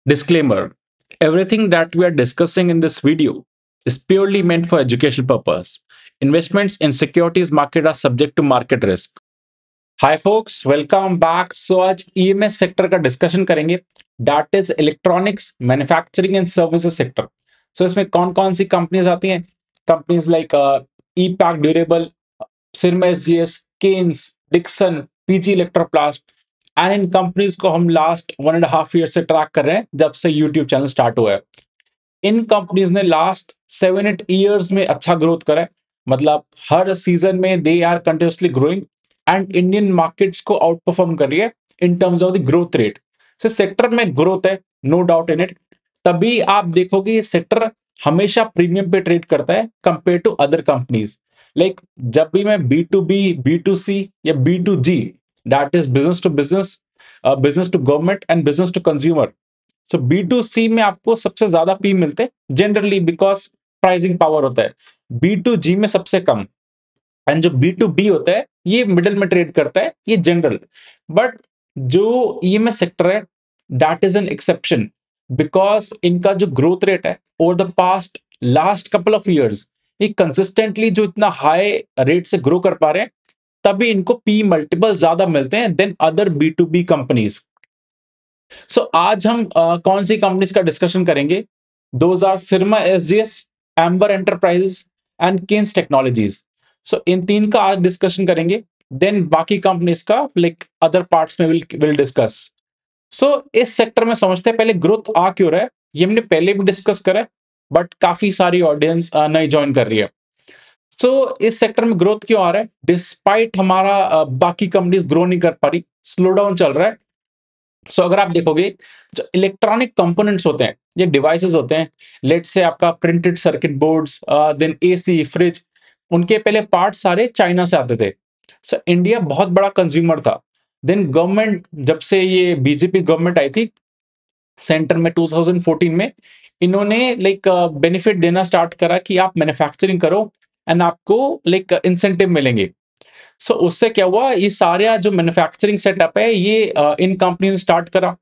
Disclaimer: everything that we are discussing in this video is purely meant for educational purpose. Investments in securities market are subject to market risk. Hi folks, welcome back. So आज EMS sector का discussion करेंगे, that is electronics manufacturing and services sector. So इसमें कौन कौन सी companies आती हैं? Companies like E pack durable, Syrma SGS, Kaynes, Dixon, PG electroplast. And इन कंपनीज को हम लास्ट 1.5 ईयर से ट्रैक कर रहे हैं जब से यूट्यूब चैनल स्टार्ट हुआ है। इन कंपनीज ने लास्ट 7-8 ईयर्स में अच्छा ग्रोथ करा है, मतलब हर सीजन में they are continuously growing and Indian markets को आउट परफॉर्म कर रही है in terms of the growth rate. So sector में ग्रोथ है, नो डाउट इन इट। तभी आप देखोगे ये सेक्टर हमेशा प्रीमियम पे ट्रेड करता है compare to other companies. Like जब भी मैं बी बी टू सी या B2G, that is business to business, business to government and business to consumer. So B2C में आपको सबसे ज्यादा पी मिलते हैं जनरली, बिकॉज प्राइसिंग पावर होता है। B2G में सबसे कम। एंड जो B2B होता है ये मिडिल में ट्रेड करता है, ये जनरल। बट जो ईएमएस सेक्टर है that is an exception, because इनका जो ग्रोथ रेट है over the past last couple of years, ये कंसिस्टेंटली जो इतना हाई रेट से ग्रो कर पा रहे हैं, तभी इनको पी मल्टीपल ज्यादा मिलते हैं देन अदर B2B कंपनीज। सो आज हम कौन सी कंपनीज का डिस्कशन करेंगे? Those are Syrma SGS, Amber enterprises and Kaynes technologies. So इन तीन का आज डिस्कशन करेंगे, देन बाकी कंपनीज का लाइक अदर पार्ट्स में विल डिस्कस। सो इस सेक्टर में समझते हैं पहले ग्रोथ आ क्यों रहा है। ये हमने पहले भी डिस्कस करा है, बट काफी सारी ऑडियंस नई ज्वाइन कर रही है। सो इस सेक्टर में ग्रोथ क्यों आ रहा है डिस्पाइट हमारा बाकी कंपनीज ग्रो नहीं कर पा रही, स्लो डाउन चल रहा है। सो अगर आप देखोगे जो इलेक्ट्रॉनिक कंपोनेंट्स होते हैं, ये डिवाइसेस होते हैं, लेट से आपका printed circuit boards, then AC, fridge, उनके पहले पार्ट सारे चाइना से आते थे। सो इंडिया बहुत बड़ा कंज्यूमर था। देन गवर्नमेंट, जब से ये बीजेपी गवर्नमेंट आई थी सेंटर में 2014 में, इन्होंने लाइक बेनिफिट देना स्टार्ट करा कि आप मैन्युफैक्चरिंग करो एंड आपको लाइक इंसेंटिव मिलेंगे। सो उससे क्या हुआ, ये सारा जो मैन्युफैक्चरिंग सेटअप है ये इन कंपनी ने स्टार्ट करा।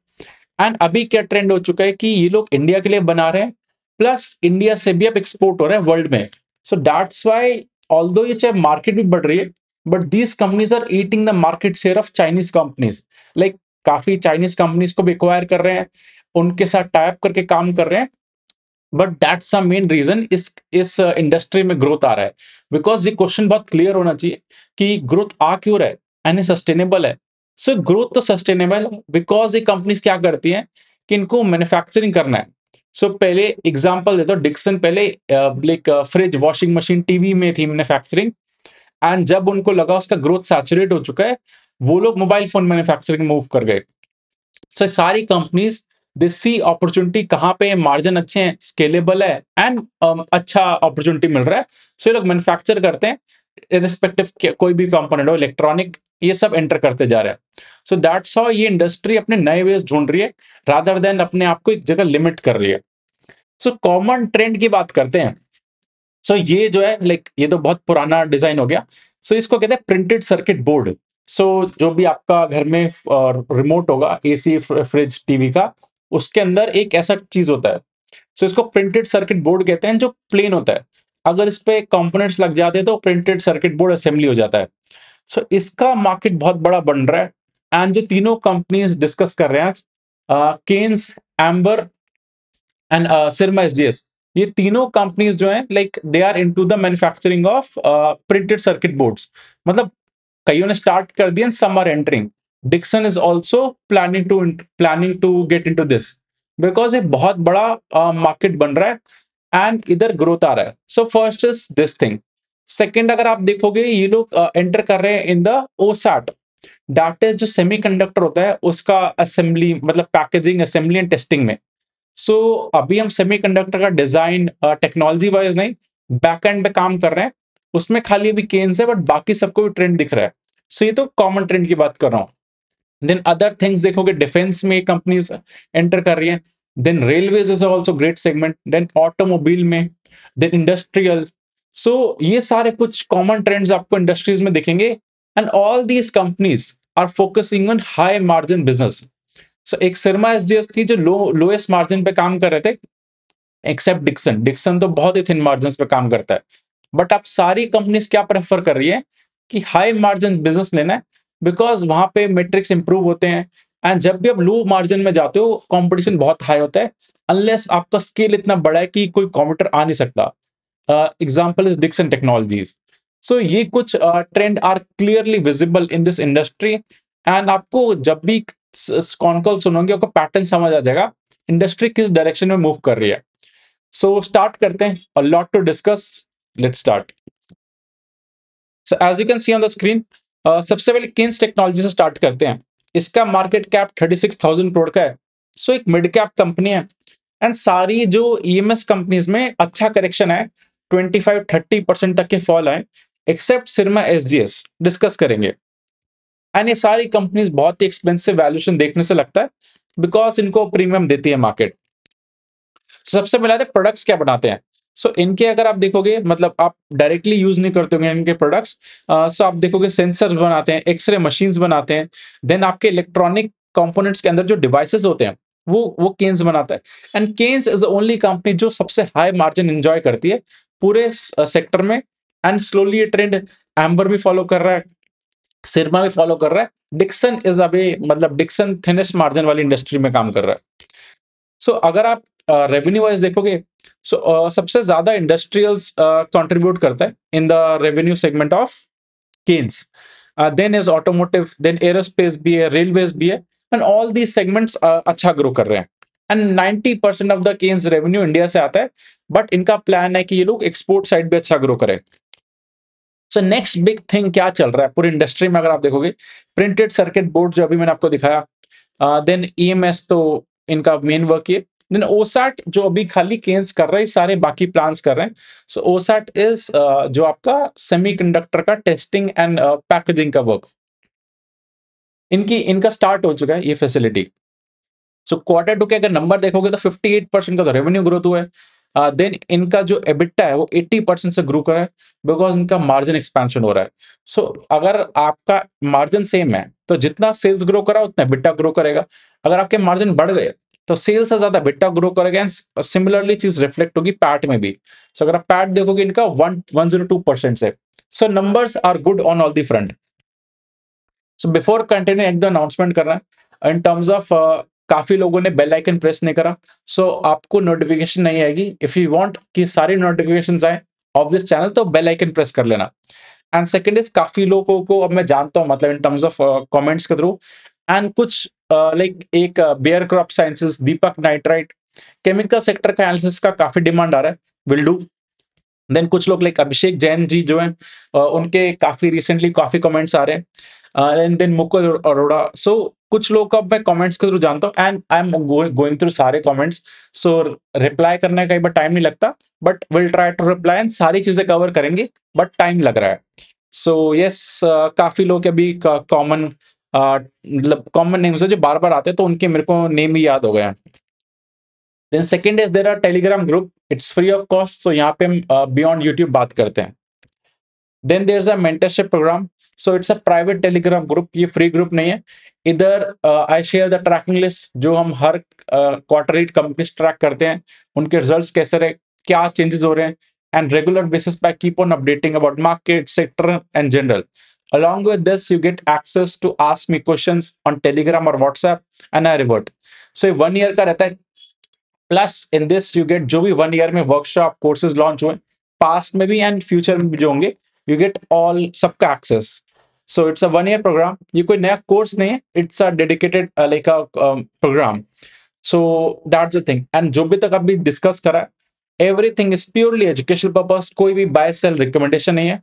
एंड अभी क्या ट्रेंड हो चुका है कि ये लोग इंडिया के लिए बना रहे हैं, प्लस इंडिया से भी अब एक्सपोर्ट हो रहा है वर्ल्ड में। सो दैट्स व्हाई ऑल्दो ये चाहे मार्केट भी बढ़ रही है, but these companies are eating the market share of Chinese companies. Like काफी चाइनीज कंपनीज को भी एक्वायर कर रहे हैं, उनके साथ टाइप करके काम कर रहे हैं। But that's the main reason इस इंडस्ट्री में ग्रोथ आ रहा है। बिकॉज ये क्वेश्चन बहुत क्लियर होना चाहिए कि ग्रोथ आ क्यों रहा है एंड ये सस्टेनेबल है। सो ग्रोथ तो सस्टेनेबल है बिकॉज ये कंपनीज क्या करती हैं कि इनको मैन्युफैक्चरिंग करना है। सो पहले एग्जांपल देता हूँ, डिक्सन पहले like fridge, washing machine, TV में थी मैन्युफैक्चरिंग। एंड जब उनको लगा उसका ग्रोथ सैचुरेट हो चुका है, वो लोग मोबाइल फोन मैन्युफैक्चरिंग मूव कर गए। सो सारी कंपनीज दे सी अपॉर्चुनिटी कहाँ पे मार्जिन अच्छे हैं, स्केलेबल है एंड अच्छा अपॉर्चुनिटी मिल रहा है। सो ये लोग मैन्युफैक्चर करते हैं, इररिस्पेक्टिव कोई भी कंपोनेंट हो, इलेक्ट्रॉनिक, ये सब एंटर करते जा रहा है। सो दैट्स हाउ ये इंडस्ट्री अपने नए वेज ढूंढ रही है रादर देन अपने आप को एक जगह लिमिट कर रही है। सो कॉमन ट्रेंड की बात करते हैं। सो ये जो है लाइक ये तो बहुत पुराना डिजाइन हो गया। सो इसको कहते हैं प्रिंटेड सर्किट बोर्ड। सो जो भी आपका घर में रिमोट होगा, एसी, फ्रिज, टीवी का, उसके अंदर एक ऐसा चीज होता है। सो इसको प्रिंटेड सर्किट बोर्ड कहते हैं, जो प्लेन होता है। अगर इस पे कंपोनेंट्स लग जाते हैं तो प्रिंटेड सर्किट बोर्ड असेंबली हो जाता है। सो इसका मार्केट बहुत बड़ा बन रहा है। एंड जो तीनों कंपनीज डिस्कस कर रहे हैं आज, केन्स, एम्बर एंड सिरमा एसजीएस, ये तीनों कंपनीज जो हैं like they are into the manufacturing of printed circuit boards. मतलब कईयों ने स्टार्ट कर दिया, some are entering. Dixon is also planning to get into this, because ये बहुत बड़ा मार्केट बन रहा है एंड इधर ग्रोथ आ रहा है। So first is this thing. Second, अगर आप देखोगे ये लोग एंटर कर रहे हैं इन द ओसैट, दैट इज जो सेमीकंडक्टर होता है उसका असेंबली, मतलब पैकेजिंग, असेंबली एंड टेस्टिंग में। सो अभी हम सेमीकंडक्टर का डिजाइन टेक्नोलॉजी वाइज नहीं, बैक एंड पे काम कर रहे हैं। उसमें खाली अभी केन्स है, बट बाकी सबको भी ट्रेंड दिख रहा है। सो ये तो कॉमन ट्रेंड की बात कर रहा हूँ। देन अदर थिंग्स देखोगे, डिफेंस में कंपनीज एंटर कर रही हैं। Then railways is also great segment, then automobile में, देन इंडस्ट्रियल। सो ये सारे कुछ कॉमन ट्रेंड्स आपको इंडस्ट्रीज में दिखेंगे। And all these companies are focusing on high margin business. So एक सिरमा एसजीएस थी जो लोएस्ट मार्जिन पे काम कर रहे थे, एक्सेप्ट डिक्सन। डिक्सन तो बहुत ही थिन मार्जिन पे काम करता है। बट आप सारी कंपनीज क्या प्रेफर कर रही है कि हाई मार्जिन बिजनेस लेना है, बिकॉज वहां पे मेट्रिक्स इंप्रूव होते हैं। एंड जब भी आप लो मार्जिन में जाते हो, कंपटीशन बहुत हाई होता है, अनलेस आपका स्केल इतना बड़ा है कि कोई कॉम्पिटिटर आ नहीं सकता। Example is Dixon technologies. So ये कुछ trend are clearly visible in this industry. And आपको जब भी कॉल सुनोगे, आपको पैटर्न समझ आ जाएगा इंडस्ट्री किस डायरेक्शन में मूव कर रही है। सो स्टार्ट करते हैं, a lot to discuss, let's start. So as you can see on the screen, सबसे पहले केन्स टेक्नोलॉजी से स्टार्ट करते हैं। इसका मार्केट कैप 36,000 करोड़ का है। सो एक मिड कैप कंपनी है। एंड सारी जो ईएमएस कंपनीज में अच्छा करेक्शन है, 25-30% तक के फॉल है, एक्सेप्ट सिरमा एसजीएस, डिस्कस करेंगे। एंड ये सारी कंपनीज बहुत ही एक्सपेंसिव वैल्यूएशन देखने से लगता है, बिकॉज इनको प्रीमियम देती है मार्केट। सबसे पहले प्रोडक्ट्स क्या बनाते हैं। सो इनके अगर आप देखोगे, मतलब आप डायरेक्टली यूज नहीं करते होंगे इनके प्रोडक्ट्स। सो आप देखोगे सेंसर्स बनाते हैं, एक्सरे मशीन्स बनाते हैं। देन आपके इलेक्ट्रॉनिक कंपोनेंट्स के अंदर जो डिवाइसेस होते हैं, वो केन्स बनाता है। And Kaynes is the only company जो सबसे हाई मार्जिन एंजॉय करती है पूरे सेक्टर में। एंड स्लोली ये ट्रेंड एम्बर भी फॉलो कर रहा है, सिरमा भी फॉलो कर रहा है। डिक्सन इज अवे, मतलब डिक्सन थिनेस्ट मार्जिन वाली इंडस्ट्री में काम कर रहा है। सो अगर आप रेवेन्यू वाइज देखोगे, सो सबसे ज्यादा इंडस्ट्रियल्स कंट्रीब्यूट करता है in the revenue segment of Kaynes. Then is automotive, then aerospace भी है, रेलवेज भी है। एंड ऑल दीज सेगमेंट्स अच्छा ग्रो कर रहे हैं। And 90% of the Kaynes revenue India से आता है, बट इनका प्लान है कि ये लोग एक्सपोर्ट साइड भी अच्छा ग्रो करें। सो नेक्स्ट बिग थिंग क्या चल रहा है पूरी इंडस्ट्री में, अगर आप देखोगे, प्रिंटेड सर्किट बोर्ड जो अभी मैंने आपको दिखाया, देन ईएमएस तो इनका मेन वर्क है। देन ओसैट जो अभी खाली केन्स कर रहे हैं, सारे बाकी प्लान्स कर रहे हैं। सो ओसैट इज जो आपका सेमीकंडक्टर का टेस्टिंग एंड पैकेजिंग का वर्क, इनका स्टार्ट हो चुका है ये फैसिलिटी। सो क्वार्टर टू के अगर नंबर देखोगे तो 58% का तो रेवेन्यू ग्रोथ हुआ है। देन इनका जो एबिटा है वो 80% से ग्रो करा है, बिकॉज इनका मार्जिन एक्सपेंशन हो रहा है। सो अगर आपका मार्जिन सेम है, तो जितना सेल्स ग्रो करा उतना एबिटा ग्रो करेगा। अगर आपके मार्जिन बढ़ गए, तो सेल्स से ज्यादा एबिटा ग्रो करेगा। एंड सिमिलरली चीज रिफ्लेक्ट होगी पैट में भी। सो अगर आप पैट देखोगे, इनका 102% से। So numbers are good on all the front. So before continue एक दो अनाउंसमेंट करना है इन टर्म्स ऑफ, काफी लोगों ने बेल आइकन प्रेस नहीं करा। सो आपको नोटिफिकेशन नहीं आएगी। इफ यू वांट कि सारी नोटिफिकेशंस आए ऑफ दिस चैनल, तो बेल आइकन प्रेस कर लेना। एंड सेकंड इज, काफी लोगों को अब मैं जानता हूं, मतलब इन टर्म्स ऑफ कमेंट्स के थ्रू। एंड कुछ लाइक एक बेयर क्रॉप साइंसेस, दीपक नाइट्राइट, केमिकल सेक्टर का एनालिसिस का काफी डिमांड आ रहा है, विल डू। देन कुछ लोग लाइक अभिषेक जैन जी जो हैं, उनके काफी रिसेंटली काफी कमेंट्स आ रहे हैं। And then Mukul Arora. So कुछ लोग को अब मैं कमेंट्स के थ्रू जानता हूँ, and I am going through सारे कमेंट्स। सो रिप्लाई करने का एक बार टाइम नहीं लगता, but will try to reply and सारी चीजें कवर करेंगे, बट टाइम लग रहा है। सो यस, काफी लोग अभी कॉमन, मतलब कॉमन नेम्स है जो बार बार आते हैं, तो उनके मेरे को नेम ही याद हो गए हैं। Then second is there are telegram group, it's free of cost. So यहाँ पे हम बियॉन्ड यूट्यूब बात करते हैं। Then there is a mentorship program. So it's a private telegram group, ये फ्री ग्रुप नहीं है। इधर I share the tracking list, जो हम हर क्वार्टरली कंपनी ट्रैक करते हैं, उनके रिजल्ट्स कैसे रहे, क्या चेंजेस हो रहे हैं। एंड रेगुलर बेसिस पे keep on updating about market, sector and general. Along with this, you get access to ask me questions on Telegram or WhatsApp, and I revert. So ये 1 year का रहता है। Plus in this you get जो भी 1 year में workshop courses launch हुए, past में भी एंड फ्यूचर में भी जो होंगे, यू गेट ऑल सबका access. So it's a 1 year programme, ये कोई नया कोर्स नहीं है, it's a dedicated like a programme. So that's the thing. And जो भी तक अभी डिस्कस करा, everything is purely educational purpose, कोई भी बाय सेल रिकमेंडेशन नहीं है।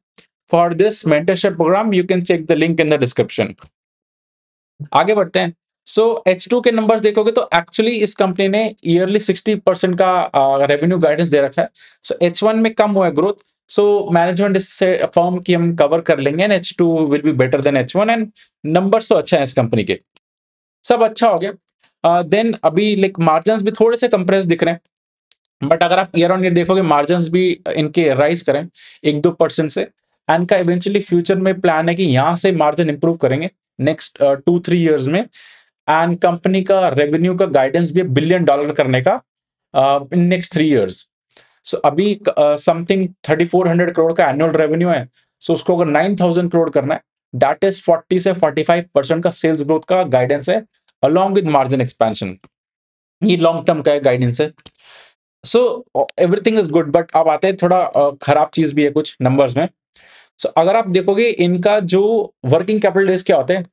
For this mentorship programme you can check the link in the description. आगे बढ़ते हैं। सो H2 के नंबर्स देखोगे तो एक्चुअली इस कंपनी ने ईयरली 60% का रेवेन्यू गाइडेंस दे रखा है। सो H1 में कम हुआ है ग्रोथ। सो मैनेजमेंट इससे फर्म की हम कवर कर लेंगे, and H2 will be better than H1। And numbers तो अच्छा है इस कंपनी के, सब अच्छा हो गया। देन अभी लाइक मार्जिन भी थोड़े से कंप्रेस दिख रहे हैं, बट अगर आप ईयर ऑन ईयर देखोगे, मार्जिन भी इनके राइज करें 1-2% से। एंड का इवेंचुअली फ्यूचर में प्लान है कि यहाँ से मार्जिन इंप्रूव करेंगे नेक्स्ट 2-3 ईयर्स में। एंड कंपनी का रेवेन्यू का गाइडेंस भी $1 बिलियन करने का इन नेक्स्ट 3 years। सो अभी समथिंग 3400 करोड़ का एनुअल रेवेन्यू है। सो उसको अगर 9000 करोड़ करना है, दैट इज 40 से 45% का सेल्स ग्रोथ का गाइडेंस है, अलॉन्ग विद मार्जिन एक्सपेंशन। ये लॉन्ग टर्म का गाइडेंस है। So everything is good, but अब आते हैं थोड़ा खराब चीज भी है कुछ नंबर्स में। सो अगर आप देखोगे इनका जो वर्किंग कैपिटल डेज क्या होते हैं,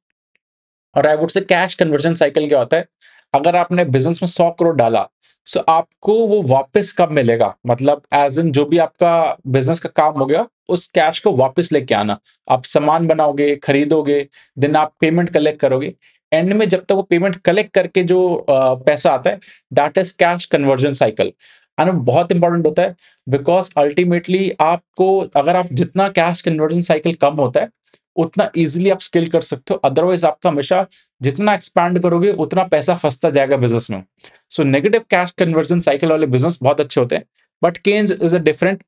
और I would say cash conversion cycle क्या होता है, अगर आपने बिजनेस में 100 करोड़ डाला, सो आपको वो वापस कब मिलेगा, मतलब एज इन जो भी आपका बिजनेस का काम हो गया, उस कैश को वापस लेके आना। आप सामान बनाओगे, खरीदोगे, देन आप पेमेंट कलेक्ट करोगे, एंड में जब तक वो पेमेंट कलेक्ट करके जो पैसा आता है, that is cash conversion cycle. And बहुत इंपॉर्टेंट होता है, बिकॉज अल्टीमेटली आपको, अगर आप जितना कैश कन्वर्जन साइकिल कम होता है, उतना इजीली आप स्केल कर सकते हो। अदरवाइज आपका हमेशा जितना एक्सपैंड करोगे उतना पैसा फंसता जाएगा बिजनेस में। So negative cash conversion cycle वाले बिजनेस बहुत अच्छे होते हैं, but Kaynes is a different.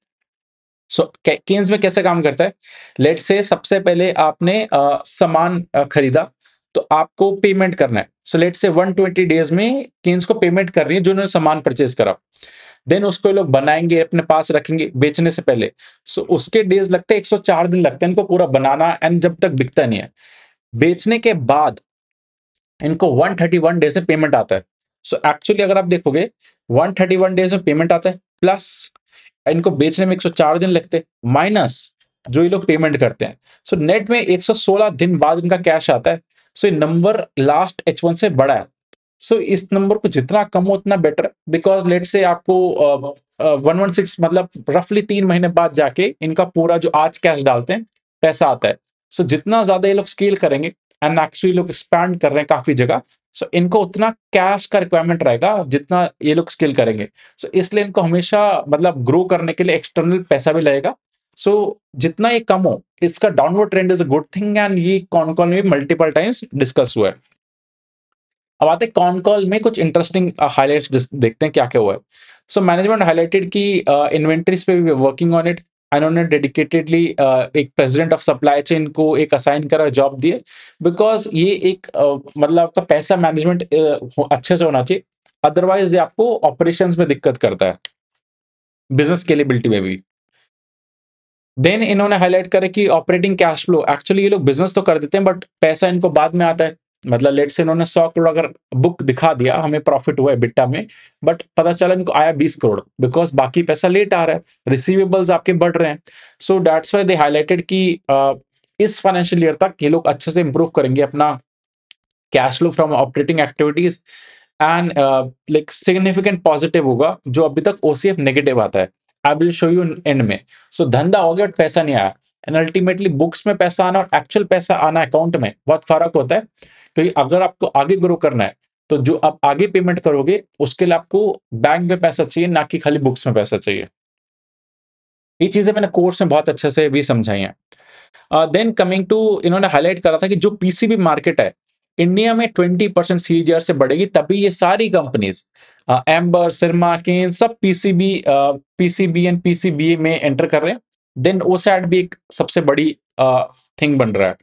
So Kaynes में कैसे काम करता है, लेट से सबसे पहले आपने सामान खरीदा, तो आपको पेमेंट करना है। सो लेट से 120 डेज में केन्स को पेमेंट कर रही है जो उन्होंने सामान परचेज करा। देन उसको ये लोग बनाएंगे, अपने पास रखेंगे बेचने से पहले। सो उसके डेज लगते हैं, 104 दिन लगते हैं इनको पूरा बनाना, एंड जब तक बिकता नहीं है। बेचने के बाद इनको 131 डेज में पेमेंट आता है। सो एक्चुअली अगर आप देखोगे 131 डेज में पेमेंट आता है, प्लस इनको बेचने में 104 दिन लगते हैं, माइनस जो ये लोग पेमेंट करते हैं। सो नेट में 116 दिन बाद इनका कैश आता है। सो ये नंबर लास्ट H1 से बड़ा है। सो इस नंबर को जितना कम हो उतना बेटर, बिकॉज लेट से आपको 116 मतलब रफली 3 महीने बाद जाके इनका पूरा जो आज कैश डालते हैं पैसा आता है। सो जितना ज्यादा ये लोग स्केल करेंगे, एंड एक्चुअली लोग एक्सपैंड कर रहे हैं काफी जगह, सो इनको उतना कैश का रिक्वायरमेंट रहेगा जितना ये लोग स्केल करेंगे। सो इसलिए इनको हमेशा मतलब ग्रो करने के लिए एक्सटर्नल पैसा भी लगेगा। सो जितना ये कम हो, इसका downward trend is a good thing, and ये कॉन कॉल में मल्टीपल टाइम्स डिस्कस हुआ है। अब आते हैं कॉन कॉल में कुछ इंटरेस्टिंग हाइलाइट्स देखते हैं क्या क्या हुआ है। सो मैनेजमेंट हाईलाइटेड की इन्वेंट्रीज पे भी वर्किंग ऑन इट। इन्होंने डेडिकेटेडली एक प्रेसिडेंट ऑफ सप्लाई चेन को एक असाइन करा, जॉब दिए, बिकॉज ये एक मतलब आपका पैसा मैनेजमेंट अच्छे से होना चाहिए। अदरवाइज ये आपको ऑपरेशंस में दिक्कत करता है, बिजनेस स्केलेबिलिटी में भी। देन इन्होंने हाईलाइट करा कि ऑपरेटिंग कैश फ्लो, एक्चुअली ये लोग बिजनेस तो कर देते हैं बट पैसा इनको बाद में आता है। मतलब लेट से इन्होंने 100 करोड़ अगर बुक दिखा दिया, हमें प्रॉफिट हुआ है बिट्टा में, बट पता चला इनको आया 20 करोड़, बिकॉज बाकी पैसा लेट आ रहा है, रिसीवेबल्स आपके बढ़ रहे हैं। So that's why they highlighted कि इस फाइनेंशियल ईयर तक ये लोग अच्छे से इंप्रूव करेंगे अपना cash flow from operating activities, and like significant positive होगा, जो अभी तक ओसीएफ नेगेटिव आता है। I will show you and में। सो धंधा हो गया बट पैसा नहीं आया, एंड अल्टीमेटली बुक्स में पैसा आना और एक्चुअल पैसा आना अकाउंट में बहुत फर्क होता है। क्योंकि अगर आपको आगे ग्रो करना है, तो जो आप आगे पेमेंट करोगे उसके लिए आपको बैंक में पैसा चाहिए, ना कि खाली बुक्स में पैसा चाहिए। ये चीजें मैंने कोर्स में बहुत अच्छे से भी समझाई हैं। देन कमिंग टू, इन्होंने हाईलाइट करा था कि जो पीसीबी मार्केट है इंडिया में 20% सीजीआर से बढ़ेगी, तभी ये सारी कंपनीज एम्बर, सिरमा, केन सब पीसीबी एंड पीसीबीए में एंटर कर रहे हैं। देन ओसैट भी एक सबसे बड़ी थिंग बन रहा है,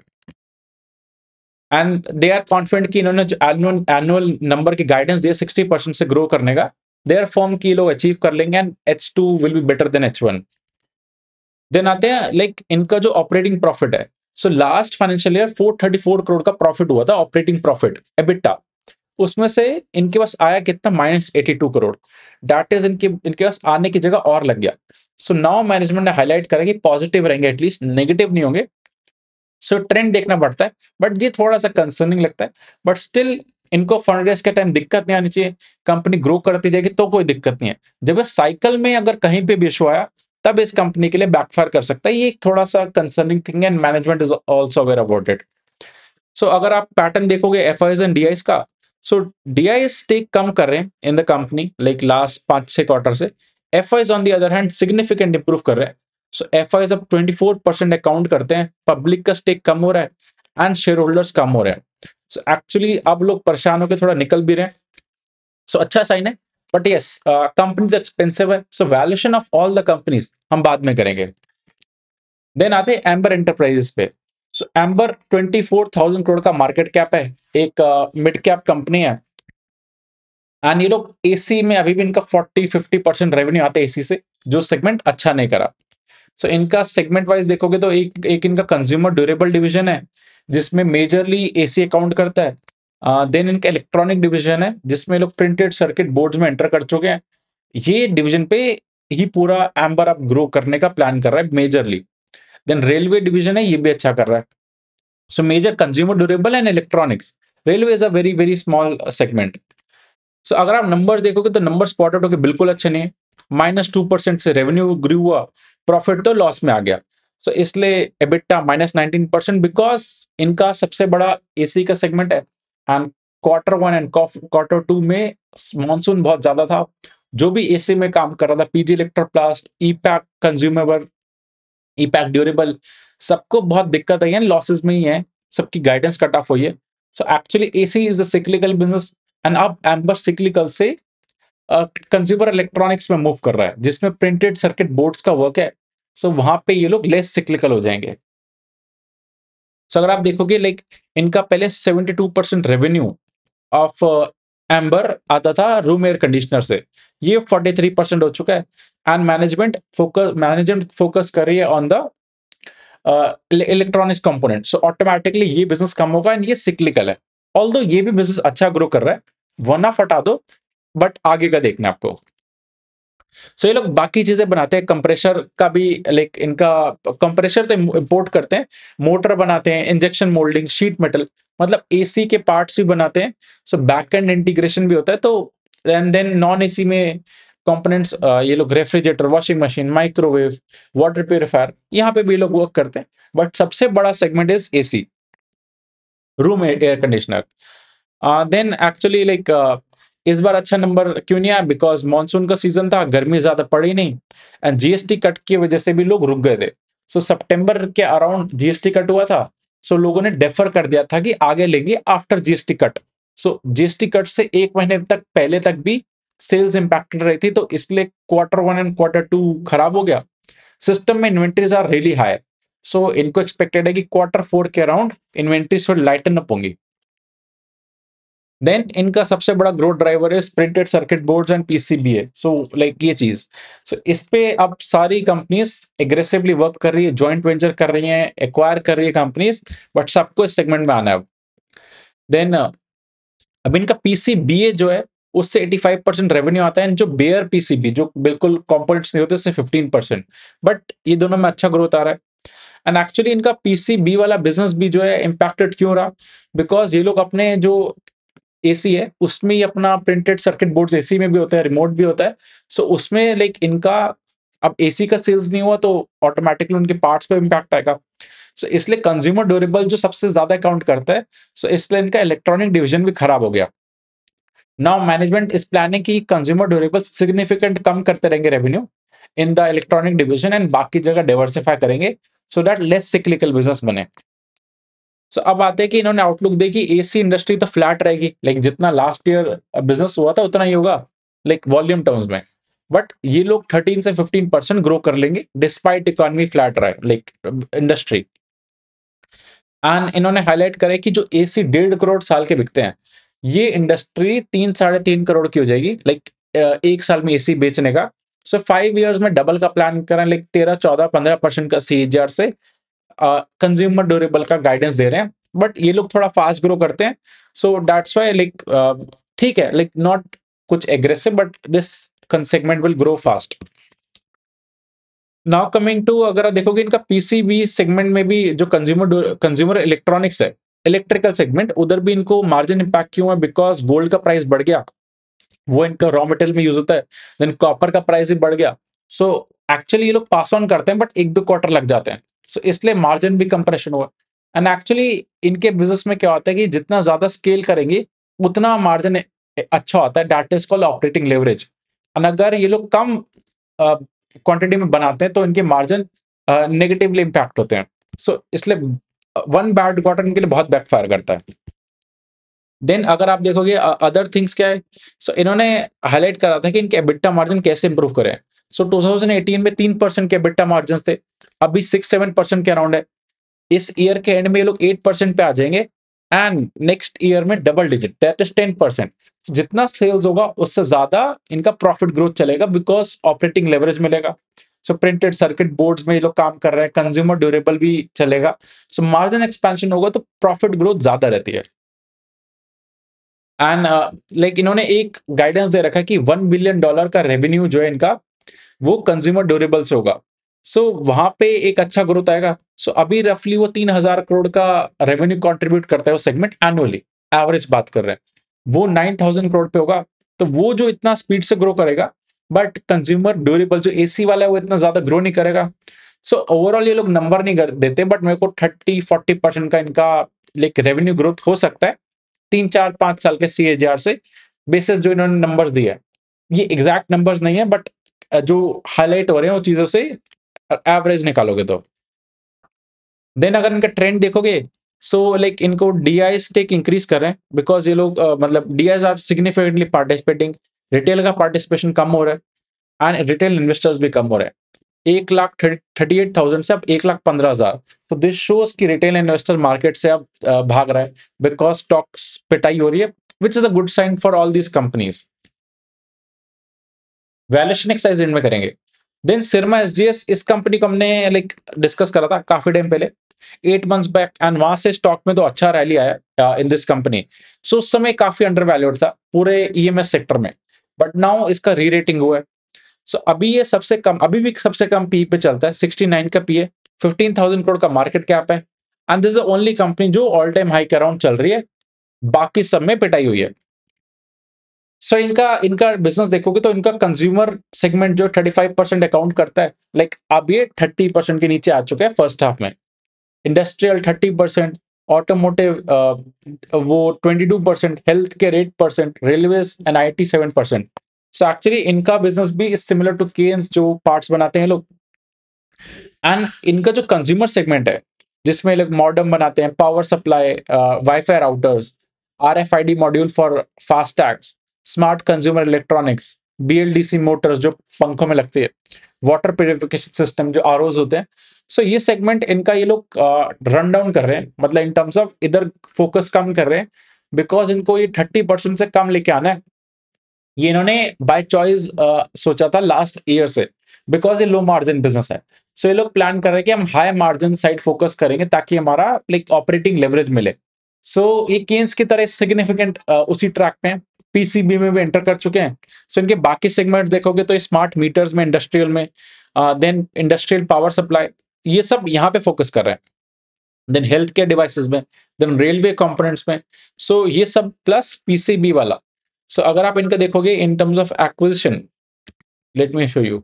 एंड दे आर कॉन्फिडेंट कि इन्होंने जो एनुअल नंबर की गाइडेंस दिया 60% से ग्रो करने का, दे आर फॉर्म की लोग अचीव कर लेंगे, and H2 will be better than H1। Then आते हैं लाइक इनका जो ऑपरेटिंग प्रॉफिट है। So last financial year 434 crore का प्रॉफिट हुआ था, ऑपरेटिंग प्रॉफिट एबिटा। उसमें से इनके पास आया कितना, -82 करोड़। दैट इज इनके पास आने की जगह और लग गया। सो नाउ मैनेजमेंट ने हाईलाइट करा कि पॉजिटिव रहेंगे, एटलीस्ट नेगेटिव नहीं होंगे। सो ट्रेंड देखना पड़ता है, बट ये थोड़ा सा कंसर्निंग लगता है। बट स्टिल इनको फंड रेज के टाइम दिक्कत नहीं आनी चाहिए, कंपनी ग्रो करती जाएगी तो कोई दिक्कत नहीं है। जब इस साइकिल में अगर कहीं पे भी इशू आया, तब इस कंपनी के लिए बैकफायर कर सकता है। ये एक थोड़ा सा कंसर्निंग थिंग है, and management is also aware about it. So अगर आप पैटर्न देखोगे एफआईज एंड डीआईज का, सो डीआईज स्टेक कम कर रहे हैं in the company like last 5-6 quarter से। FIIs on the other hand significant improve कर रहे हैं। सो एफआईज अब 24% अकाउंट करते हैं, पब्लिक का स्टेक कम हो रहा है, एंड शेयर होल्डर्स कम हो रहे हैं। सो एक्चुअली अब लोग परेशान होकर थोड़ा निकल भी रहे हैं। सो अच्छा साइन है, बट यस कंपनी तो एक्सपेंसिव है। So valuation of all the companies हम बाद में करेंगे। देन आते हैं एम्बर एंटरप्राइजेस पे। सो एम्बर 24,000 करोड़ का मार्केट कैप है, एक मिड कैप कंपनी है। एंड ये लोग एसी में अभी भी इनका 40-50% रेवेन्यू आता है एसी से, जो सेगमेंट अच्छा नहीं करा। सो इनका सेगमेंट वाइज देखोगे तो एक एक इनका कंज्यूमर ड्यूरेबल डिवीजन है, जिसमें मेजरली एसी अकाउंट करता है। देन इनका इलेक्ट्रॉनिक डिवीजन है, जिसमें लोग प्रिंटेड सर्किट बोर्ड्स में एंटर कर चुके हैं। ये डिवीजन पे ही पूरा एम्बर अब ग्रो करने का प्लान कर रहा है मेजरली। देन रेलवे डिवीजन है, ये भी अच्छा कर रहा है। So major consumer durable and electronics. Railway is a very very small segment. So अगर आप नंबर्स देखोगे तो नंबर्स क्वार्टर टू के बिल्कुल अच्छे नहीं है। -2% से रेवेन्यू ग्रू हुआ, प्रॉफिट तो लॉस में आ गया। सो इसलिए एबिटा -19%, बिकॉज इनका सबसे बड़ा एसी का सेगमेंट है। एंड Q1 एंड Q2 में मानसून बहुत ज्यादा था। जो भी एसी में काम कर रहा था, PG Electroplast, EPACK consumable, EPACK durable, सबको बहुत दिक्कत आई है, लॉसेस में ही है, सबकी गाइडेंस कट ऑफ हुई है। So actually AC is the cyclical business. And अब एम्बर सिक्लिकल से कंज्यूमर इलेक्ट्रॉनिक्स में मूव कर रहा है, जिसमें प्रिंटेड सर्किट बोर्ड्स का वर्क है। सो वहां पे ये लोग लेस सिक्लिकल हो जाएंगे। सो अगर आप देखोगे लाइक इनका पहले 72% रेवेन्यू ऑफ एम्बर आता था रूम एयर कंडीशनर से, ये 43% हो चुका है। एंड मैनेजमेंट फोकस कर रही है on the electronics component. So automatically ये बिजनेस कम होगा एंड ये सिक्लिकल है। ऑल्दो ये भी बिजनेस अच्छा ग्रो कर रहा है, वरना हटा दो, बट आगे का देखना है आपको। सो ये लोग बाकी चीजें बनाते हैं, कंप्रेशर का भी, लाइक इनका कंप्रेशर तो इंपोर्ट करते हैं, मोटर बनाते हैं, इंजेक्शन मोल्डिंग, शीट मेटल, मतलब एसी के पार्ट्स भी बनाते हैं। सो बैक एंड इंटीग्रेशन भी होता है। तो एंड देन नॉन एसी में कंपोनेंट्स, ये लोग refrigerator, washing machine, microwave, water purifier, यहाँ पे भी ये लोग वर्क करते हैं। बट सबसे बड़ा segment is AC, room air conditioner. Then actually like इस बार अच्छा नंबर क्यों नहीं आया, बिकॉज मानसून का सीजन था, गर्मी ज्यादा पड़ी नहीं, एंड जीएसटी कट की वजह से भी लोग रुक गए थे। सो सितंबर के अराउंड जीएसटी कट हुआ था। सो लोगों ने डेफर कर दिया था कि आगे लेंगे after GST cut. So GST cut से 1 महीने तक पहले तक भी सेल्स इंपैक्टेड रही थी, तो इसलिए Q1 एंड Q2 खराब हो गया। सिस्टम में इन्वेंट्रीज आर रियली हाई। सो इनको एक्सपेक्टेड है कि Q4 के अराउंड इन्वेंट्रीज थोड़ी लाइटन अप होंगी। देन इनका सबसे बड़ा ग्रोथ ड्राइवर है printed circuit boards and PCBA. So like ये चीज, सो इस पे अब सारी कंपनीज एग्रेसिवली वर्क कर रही है, जॉइंट वेंचर कर रही हैं, एक्वायर कर रही है कंपनीज, बट सबको इस सेगमेंट में आना है अब। देन अब इनका पीसीबीए जो है, उससे 85% रेवेन्यू आता है, जो बेयर पीसीबी जो बिल्कुल कंपोनेंट्स नहीं होते, उससे 15%। बट ये दोनों में अच्छा ग्रोथ आ रहा है। एंड एक्चुअली इनका पीसीबी वाला बिजनेस भी जो है इम्पैक्टेड क्यों रहा, बिकॉज ये लोग अपने जो एसी है उसमें ही अपना प्रिंटेड सर्किट बोर्ड्स एसी में भी होता है, रिमोट भी होता है। सो उसमें लाइक इनका अब एसी का सेल्स नहीं हुआ, तो ऑटोमेटिकली उनके पार्ट्स पे इम्पैक्ट आएगा। सो इसलिए कंज्यूमर ड्यूरेबल जो सबसे ज्यादा काउंट करता है, सो इसलिए इनका इलेक्ट्रॉनिक डिवीजन भी खराब हो गया। नाउ मैनेजमेंट इज प्लानिंग की कंज्यूमर ड्यूरेबल सिग्निफिकेंट कम करते रहेंगे revenue in the electronic division, and बाकी जगह डाइवर्सिफाई करेंगे, so that less cyclical business बने। सो अब आते हैं कि इन्होंने आउटलुक दी कि एसी इंडस्ट्री तो फ्लैट रहेगी, लाइक जितना लास्ट ईयर बिजनेस हुआ था उतना ही होगा, लाइक वॉल्यूम टर्म्स में। बट ये लोग 13 से 15% ग्रो कर लेंगे डिस्पाइट इकोनॉमी फ्लैट रहे, लाइक इंडस्ट्री। एंड इन्होंने हाईलाइट करे कि जो एसी 1.5 करोड़ साल के बिकते हैं, ये इंडस्ट्री 3-3.5 करोड़ की हो जाएगी, लाइक 1 साल में एसी बेचने का। सो 5 ईयर्स में डबल का प्लान करें, लाइक 13-14-15% का सीएजीआर से कंज्यूमर ड्यूरेबल का गाइडेंस दे रहे हैं। बट ये लोग थोड़ा फास्ट ग्रो करते हैं, सो दैट्स वाई लाइक ठीक है, लाइक नॉट कुछ aggressive, but this segment will grow fast. Now coming to, अगर आप देखोगे इनका पीसीबी सेगमेंट में भी जो कंज्यूमर इलेक्ट्रॉनिक्स है, इलेक्ट्रिकल सेगमेंट, उधर भी इनको मार्जिन इंपैक्ट क्यों है, बिकॉज गोल्ड का प्राइस बढ़ गया, वो इनका रॉ मटेरियल में यूज होता है। देन कॉपर का प्राइस भी बढ़ गया। सो एक्चुअली ये लोग पास ऑन करते हैं, बट 1-2 क्वार्टर लग जाते हैं। सो इसलिए मार्जिन भी कंप्रेशन हुआ। एंड एक्चुअली इनके बिजनेस में क्या होता है कि जितना ज्यादा स्केल करेंगे, उतना मार्जिन अच्छा होता है, that is called operating leverage. And अगर ये लोग कम क्वांटिटी में बनाते हैं, तो इनके मार्जिन नेगेटिवली इंपैक्ट होते हैं। सो इसलिए वन बैड क्वार्टर इनके लिए बहुत बैकफायर करता है। देन अगर आप देखोगे अदर थिंग्स क्या है, सो इन्होंने हाईलाइट करा था कि इनके एबिटा मार्जिन कैसे इंप्रूव करें। सो 2018 में 3% के एबिटा मार्जिन थे, अभी 6-7% के अराउंड है। इस ईयर के एंड में ये लोग 8% पे आ जाएंगे एंड नेक्स्ट ईयर में डबल डिजिट, दैट इज 10%। जितना सेल्स होगा उससे ज्यादा इनका प्रॉफिट ग्रोथ चलेगा बिकॉज ऑपरेटिंग लेवरेज मिलेगा। सो प्रिंटेड सर्किट बोर्ड्स में ये लोग काम कर रहे हैं, कंज्यूमर ड्यूरेबल भी चलेगा, सो मार्जिन एक्सपेंशन होगा तो प्रॉफिट ग्रोथ ज्यादा रहती है। एंड लाइक इन्होंने एक गाइडेंस दे रखा है कि $1 बिलियन का रेवेन्यू जो है इनका वो कंज्यूमर ड्यूरेबल से होगा। सो वहां पे एक अच्छा ग्रोथ आएगा। सो अभी रफली वो 3,000 करोड़ का रेवेन्यू कंट्रीब्यूट करता है वो सेगमेंट एनुअली, एवरेज बात कर रहे हैं। वो 9,000 करोड़ पे होगा, तो वो जो इतना स्पीड से ग्रो करेगा, बट कंज्यूमर ड्यूरेबल जो एसी वाला है वो इतना ज्यादा ग्रो नहीं करेगा। सो ओवरऑल ये लोग नंबर नहीं देते, बट मेरे को 30-40% का इनका लाइक रेवेन्यू ग्रोथ हो सकता है 3-4-5 साल के CAGR से, बेसिस जो इन्होंने नंबर्स दिए हैं। ये एग्जैक्ट नंबर्स नहीं है, बट जो हाईलाइट हो रहे हैं वो चीजों से एवरेज निकालोगे तो। देन अगर इनका ट्रेंड देखोगे, सो लाइक इनको DI स्टेक इंक्रीज कर रहे हैं बिकॉज ये लोग मतलब DIs are significantly participating. Retail का पार्टिसिपेशन कम हो रहा है एंड रिटेल इन्वेस्टर्स भी कम हो रहे हैं। 1,38,000 से अब 1,15,000। तो दिस शोज कि रिटेल इन्वेस्टर मार्केट से अब भाग रहा है बिकॉज स्टॉक्स पिटाई हो रही है, which is a good sign for all these companies. Valuation exercise में करेंगे। देन सिरमा SGS, इस कंपनी को हमने लाइक डिस्कस करा था काफी टाइम पहले, 8 मंथ्स बैक, एंड वहां से स्टॉक में तो अच्छा रैली आया इन दिस कंपनी। सो उस समय काफी अंडर वैल्यूड था पूरे EMS सेक्टर में, बट नाउ इसका री रेटिंग हुआ है। सो अभी ये सबसे कम, अभी भी सबसे कम पी पे चलता है, 69 का पी है, 15,000 करोड़ का मार्केट कैप है, and this is the only company जो ऑल टाइम हाई के अराउंड चल रही है, बाकी सब में पिटाई हुई है। सो इनका इनका बिजनेस देखोगे तो इनका कंज्यूमर सेगमेंट जो 35% अकाउंट करता है, लाइक अब ये 30% के नीचे आ चुका है फर्स्ट हाफ में। इंडस्ट्रियल 30%, ऑटोमोटिव वो 22%, health care 8%, railways and IT 7%। So actually इनका बिजनेस भी सिमिलर टू केन्स जो पार्ट्स बनाते हैं लोग। एंड इनका जो कंज्यूमर सेगमेंट है जिसमें लोग मॉडर्म बनाते हैं, power supply, wifi routers, RFID module for fast tags, smart consumer electronics, BLDC Motors जो पंखों में लगती है, वाटर प्यूरिफिकेशन सिस्टम जो ROs होते हैं। सो ये सेगमेंट इनका ये लोग रन डाउन कर रहे हैं, मतलब इन टर्म्स ऑफ इधर फोकस कम कर रहे हैं बिकॉज इनको ये 30% से कम लेके आना है। ये इन्होंने बाय चॉइस सोचा था लास्ट ईयर से, बिकॉज ये लो मार्जिन बिजनेस है। सो ये लोग प्लान कर रहे हैं कि हम हाई मार्जिन साइड फोकस करेंगे ताकि हमारा लाइक ऑपरेटिंग लेवरेज मिले। सो ये केन्स की तरह सिग्निफिकेंट उसी ट्रैक पे हैं, PCB में भी एंटर कर चुके हैं। सो इनके बाकी सेगमेंट देखोगे तो स्मार्ट मीटर्स में, इंडस्ट्रियल में, देन इंडस्ट्रियल पावर सप्लाई, ये सब यहाँ पे फोकस कर रहे हैं। देन हेल्थ केयर डिवाइसेस में, देन रेलवे कंपोनेंट्स में। सो ये सब प्लस PCB वाला। सो अगर आप इनका देखोगे in terms of acquisition, let me show you.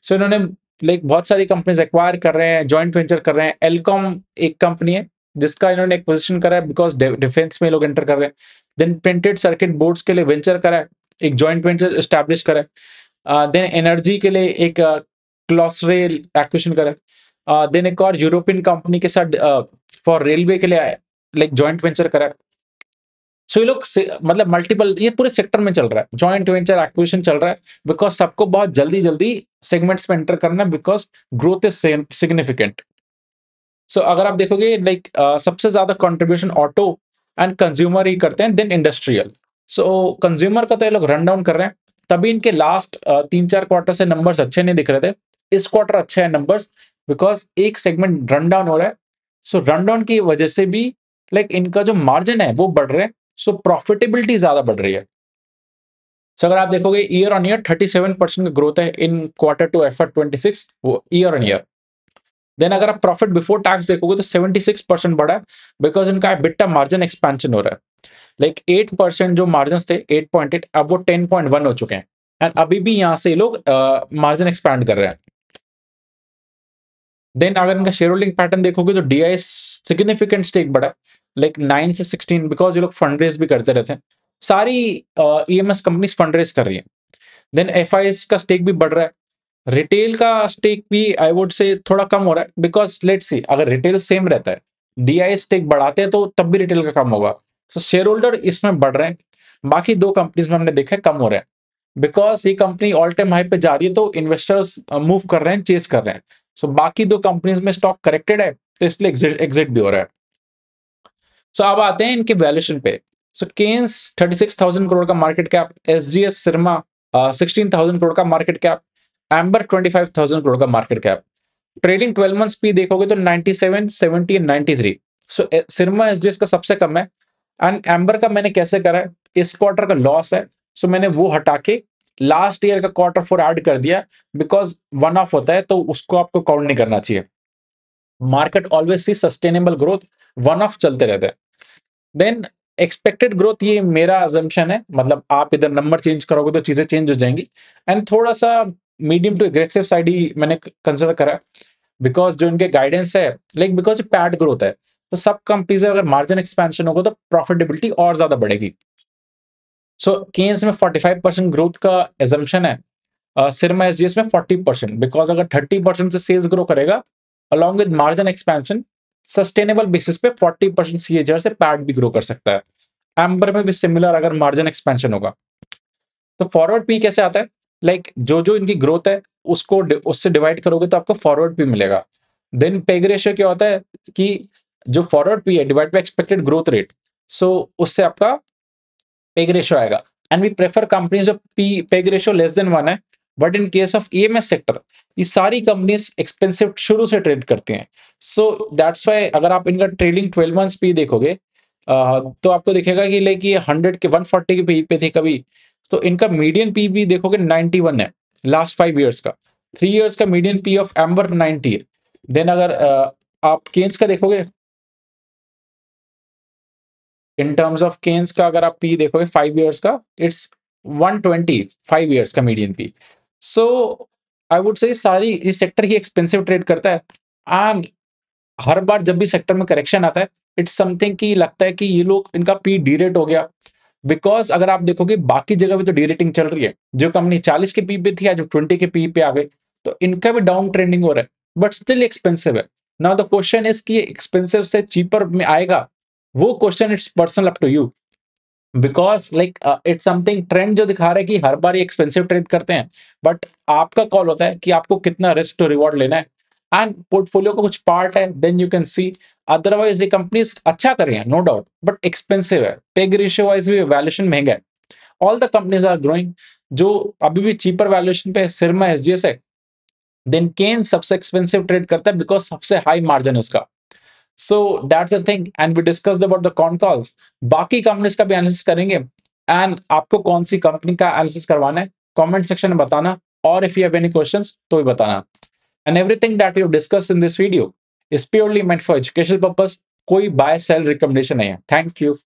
So इन्होंने लाइक बहुत सारी कंपनीज एक्वायर कर रहे हैं, जॉइंट वेंचर कर रहे हैं। एलकॉम एक कंपनी है जिसका इन्होंने एक्विजिशन करा है बिकॉज डिफेंस में लोग एंटर कर रहे हैं। देन प्रिंटेड सर्किट बोर्ड्स के लिए वेंचर करा है, एक जॉइंट वेंचर एस्टैब्लिश करा है। देन एनर्जी के लिए एक क्लॉसरेल एक्विजिशन करा है। देन एक और यूरोपियन कंपनी के साथ फॉर रेलवे के लिए लाइक जॉइंट वेंचर करा है। सो ये लोग मतलब मल्टीपल, ये पूरे सेक्टर में चल रहा है, जॉइंट वेंचर एक्विजिशन चल रहा है बिकॉज सबको बहुत जल्दी जल्दी सेगमेंट्स में एंटर करना है बिकॉज ग्रोथ इज सिग्निफिकेंट। सो अगर आप देखोगे लाइक सबसे ज्यादा कंट्रीब्यूशन ऑटो एंड कंज्यूमर ही करते हैं, देन इंडस्ट्रियल। सो कंज्यूमर का तो ये लोग रन डाउन कर रहे हैं, तभी इनके लास्ट 3-4 क्वार्टर से नंबर्स अच्छे नहीं दिख रहे थे। इस क्वार्टर अच्छे हैं नंबर्स बिकॉज एक सेगमेंट रन डाउन हो रहा है। सो रन डाउन की वजह से भी लाइक इनका जो मार्जिन है वो बढ़ रहे हैं, सो प्रॉफिटेबिलिटी ज्यादा बढ़ रही है। सो अगर आप देखोगे ईयर ऑन ईयर 37% का ग्रोथ है इन Q2 FY26, वो ईयर ऑन ईयर। देन अगर आप प्रॉफिट बिफोर टैक्स देखोगे तो 76% बढ़ा है बिकॉज इनका EBITDA मार्जिन एक्सपेंशन हो रहा है। लाइक 8% जो मार्जिन थे 8.8, अब वो 10.1 हो चुके हैं, एंड अभी भी यहाँ से लोग मार्जिन एक्सपैंड कर रहे हैं। देन अगर इनका शेयर होल्डिंग पैटर्न देखोगे तो DI सिग्निफिकेंट स्टेक बढ़ा है, लाइक 9 से 16, बिकॉज ये लोग फंड रेज भी करते रहते हैं। सारी EMS कंपनीज फंड रेज कर रही है। देन FIs का स्टेक भी बढ़ रहा है। रिटेल का स्टेक भी आई वुड से थोड़ा कम हो रहा है बिकॉज लेट्स सी, अगर रिटेल सेम रहता है, DI स्टेक बढ़ाते हैं तो तब भी रिटेल का कम होगा। सो शेयर होल्डर इसमें बढ़ रहे हैं, बाकी दो कंपनीज में हमने देखा है कम हो रहे हैं बिकॉज ये कंपनी ऑल टाइम हाई पे जा रही है तो इन्वेस्टर्स मूव कर रहे हैं, चेस कर रहे हैं। सो बाकी दो कंपनीज में स्टॉक करेक्टेड है, तो इसलिए एग्जिट भी हो रहा है। सो अब आते हैं इनके वैल्यूएशन पे। सो केन्स 36,000 करोड़ का मार्केट कैप, एसजीएस सिरमा 16,000 करोड़ का मार्केट कैप, एम्बर 25,000 करोड़ का market cap. Trailing 12 months P देखोगे तो 97, 70 एंड 93। सो सिरमा एसजीएस का सबसे कम है। एंड एम्बर का मैंने कैसे करा है, इस क्वार्टर का लॉस है, सो मैंने वो हटा के लास्ट ईयर का क्वार्टर 4 ऐड कर दिया, बिकॉज वन ऑफ होता है तो उसको आपको काउंट नहीं करना चाहिए। Market always see sustainable growth, one of चलते रहते हैं। देन एक्सपेक्टेड ग्रोथ, ये मेरा अजम्पशन है, मतलब आप इधर नंबर चेंज करोगे तो चीजें चेंज हो जाएंगी। एंड थोड़ा सा मीडियम टू एग्रेसिव साइड ही मैंने कंसिडर करा, बिकॉज जो इनके गाइडेंस है, लाइक बिकॉज पैड ग्रोथ है, तो सब कंपनीज अगर मार्जिन एक्सपेंशन होगा तो प्रॉफिटेबिलिटी और ज्यादा बढ़ेगी। सो केन्स में 45% ग्रोथ का एजम्पशन है, सिरमा एसजीएस में 40%, बिकॉज अगर 30% से सेल्स ग्रो करेगा along with margin expansion, sustainable basis पे 40% सीएजीआर से पैट भी ग्रो कर सकता है। एम्बर में भी सिमिलर अगर मार्जिन एक्सपेंशन होगा। तो फॉरवर्ड पी कैसे आता है, लाइक जो जो इनकी ग्रोथ है उसको उससे डिवाइड करोगे तो आपको फॉरवर्ड पी मिलेगा। देन पेग रेशियो क्या होता है कि जो फॉरवर्ड पी है divide by expected growth rate, so उससे आपका पेग रेशियो आएगा। एंड वी प्रेफर कंपनीज जो P PEG ratio less than 1 है। But in case of EMS sector, ये सारी कंपनीज एक्सपेंसिव शुरू से ट्रेड करती हैं। सो दैट्स वाई अगर आप इनका ट्रेलिंग 12 मंथ्स पी देखोगे, तो आपको दिखेगा कि लाइक ये 100 के 140 के पी पे थे कभी, तो इनका मीडियन पी भी देखोगे 91 है लास्ट 5 ईयर्स का। 3 ईयर्स का मीडियन पी ऑफ एम्बर 90 है। देन अगर आप केन्स का देखोगे, इन टर्म्स ऑफ केन्स का अगर आप पी देखोगे 5 इयर्स का, इट्स 120, 5 इयर्स का median P. So I would say सारी इस सेक्टर ही एक्सपेंसिव ट्रेड करता है। एंड हर बार जब भी सेक्टर में करेक्शन आता है, इट्स समथिंग की लगता है कि ये लोग इनका पी डी रेट हो गया। बिकॉज अगर आप देखोगे बाकी जगह भी तो डी रेटिंग चल रही है, जो कंपनी 40 के पी पे थी आज 20 के पी पे आ गए, तो इनका भी डाउन ट्रेंडिंग हो रहा है, बट स्टिल एक्सपेंसिव है। नाउ द क्वेश्चन इज कि एक्सपेंसिव से चीपर में आएगा, वो question it's personal up to you. Because like it's something trend जो दिखा रहा है कि हर बार ये एक्सपेंसिव ट्रेड करते हैं, बट आपका कॉल होता है कि आपको कितना रिस्क टू रिवॉर्ड लेना है। एंड पोर्टफोलियो का कुछ पार्ट है, then you can see. Otherwise ये कंपनीज अच्छा कर रही हैं नो डाउट, बट एक्सपेंसिव है, पेग रेशियो वाइज भी वैल्यूएशन महंगा है। All the companies are growing. जो अभी भी चीपर वैल्यूएशन पे सिरमा एसजीएस है, देन केन सबसे एक्सपेंसिव ट्रेड करता है बिकॉज सबसे हाई मार्जिन है उसका। So that's the thing, and we discussed about the con calls. बाकी कंपनीज का भी एनालिसिस करेंगे। एंड आपको कौन सी कंपनी का एनालिसिस करवाना है कमेंट सेक्शन में बताना, और if you have any questions तो भी बताना। And everything that we have discussed in this video is purely meant for educational purpose, कोई बाय सेल रिकमेंडेशन नहीं है। Thank you.